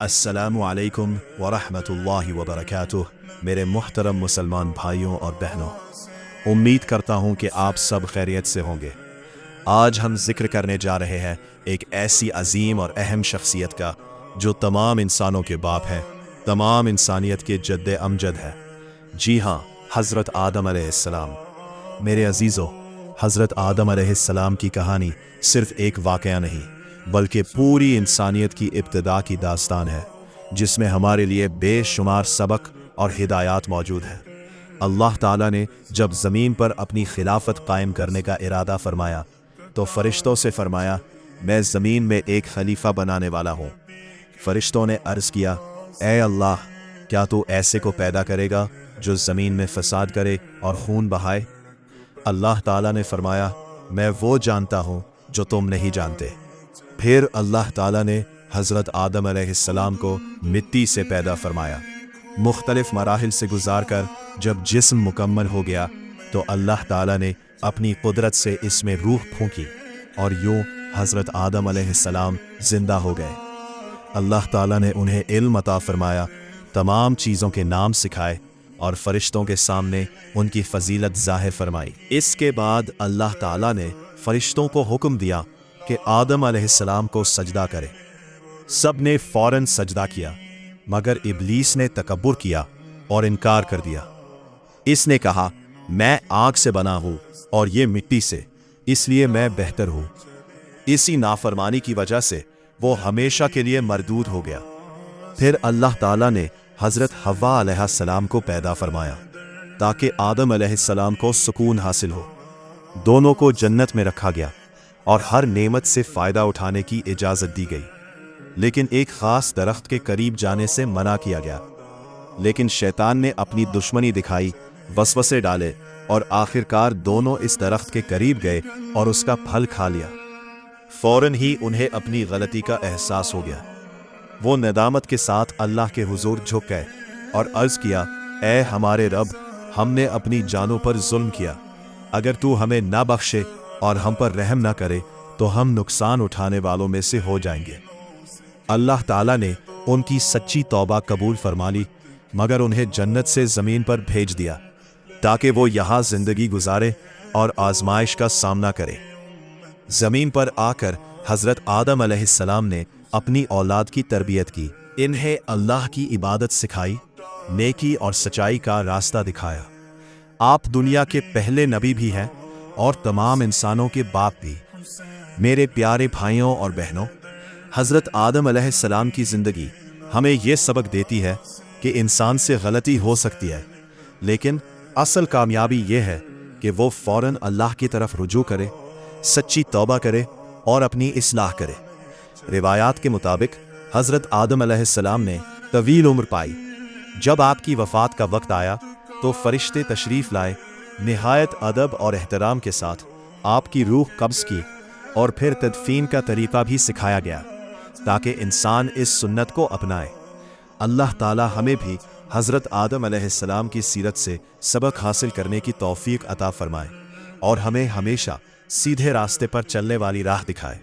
अस्सलामु अलैकुम वरहमतुल्लाहि वबरकातुह। मेरे मुहतरम मुसलमान भाइयों और बहनों, उम्मीद करता हूँ कि आप सब खैरियत से होंगे। आज हम जिक्र करने जा रहे हैं एक ऐसी अजीम और अहम शख्सियत का जो तमाम इंसानों के बाप है, तमाम इंसानियत के जद्दे अमजद है। जी हाँ, हज़रत आदम अलैहिस्सलाम। मेरे अजीज़ों, हज़रत आदम अलैहिस्सलाम की कहानी सिर्फ़ एक वाक़या नहीं बल्कि पूरी इंसानियत की इब्तिदा की दास्तान है, जिसमें हमारे लिए बेशुमार सबक और हिदायत मौजूद है। अल्लाह ताला ने जब ज़मीन पर अपनी खिलाफत कायम करने का इरादा फरमाया तो फ़रिश्तों से फरमाया, मैं ज़मीन में एक खलीफा बनाने वाला हूँ। फ़रिश्तों ने अर्ज़ किया, ए अल्लाह, क्या तू ऐसे को पैदा करेगा जो ज़मीन में फ़साद करे और खून बहाए? अल्लाह ताला ने फरमाया, मैं वो जानता हूँ जो तुम नहीं जानते। फिर अल्लाह ताला ने हज़रत आदम अलैहिस्सलाम को मिट्टी से पैदा फरमाया। मुख्तलिफ मराहिल से गुजार कर जब जिस्म मुकम्मल हो गया तो अल्लाह ताला ने अपनी कुदरत से इसमें रूह फूंकी और यूं हज़रत आदम अलैहिस्सलाम जिंदा हो गए। अल्लाह ताला ने उन्हें इल्म अता फरमाया, तमाम चीज़ों के नाम सिखाए और फरिश्तों के सामने उनकी फजीलत ज़ाहिर फरमाई। इसके बाद अल्लाह ताला ने फरिश्तों को हुक्म दिया कि आदम अलैहिस्सलाम को सजदा करे। सब ने फौरन सजदा किया, मगर इब्लीस ने तकब्बुर किया और इनकार कर दिया। इसने कहा, मैं आग से बना हूँ और ये मिट्टी से, इसलिए मैं बेहतर हूँ। इसी नाफरमानी की वजह से वो हमेशा के लिए मरदूद हो गया। फिर अल्लाह ताला ने हज़रत हव्वा अलैहिस्सलाम को पैदा फरमाया ताकि आदम अलैहिस्सलाम को सुकून हासिल हो। दोनों को जन्नत में रखा गया और हर नेमत से फ़ायदा उठाने की इजाज़त दी गई, लेकिन एक ख़ास दरख्त के करीब जाने से मना किया गया। लेकिन शैतान ने अपनी दुश्मनी दिखाई, वसवसे डाले और आखिरकार दोनों इस दरख्त के करीब गए और उसका फल खा लिया। फ़ौरन ही उन्हें अपनी गलती का एहसास हो गया। वो नदामत के साथ अल्लाह के हुजूर झुक गए और अर्ज़ किया, ए हमारे रब, हमने अपनी जानों पर जुल्म किया। अगर तू हमें ना बख्शे और हम पर रहम ना करे तो हम नुकसान उठाने वालों में से हो जाएंगे। अल्लाह ताला ने उनकी सच्ची तौबा कबूल फरमा ली, मगर उन्हें जन्नत से ज़मीन पर भेज दिया ताकि वो यहाँ ज़िंदगी गुजारे और आजमाइश का सामना करे। ज़मीन पर आकर हज़रत आदम अलैहिस्सलाम ने अपनी औलाद की तरबियत की, इन्हें अल्लाह की इबादत सिखाई, नेकी और सच्चाई का रास्ता दिखाया। आप दुनिया के पहले नबी भी हैं और तमाम इंसानों के बाप भी। मेरे प्यारे भाइयों और बहनों, हज़रत आदम अलैहिस्सलाम की ज़िंदगी हमें यह सबक देती है कि इंसान से गलती हो सकती है, लेकिन असल कामयाबी यह है कि वो फ़ौरन अल्लाह की तरफ रुजू करे, सच्ची तौबा करे और अपनी इस्लाह करे। रिवायात के मुताबिक हज़रत आदम अलैहिस्सलाम ने तवील उम्र पाई। जब आपकी वफ़ात का वक्त आया तो फरिश्ते तशरीफ़ लाए, निहायत अदब और एहतराम के साथ आपकी रूह कब्ज़ की और फिर तदफीन का तरीक़ा भी सिखाया गया ताकि इंसान इस सुन्नत को अपनाए। अल्लाह ताला हमें भी हज़रत आदम अलैहिस्सलाम की सीरत से सबक हासिल करने की तौफ़ीक़ अता फ़रमाए और हमें हमेशा सीधे रास्ते पर चलने वाली राह दिखाए।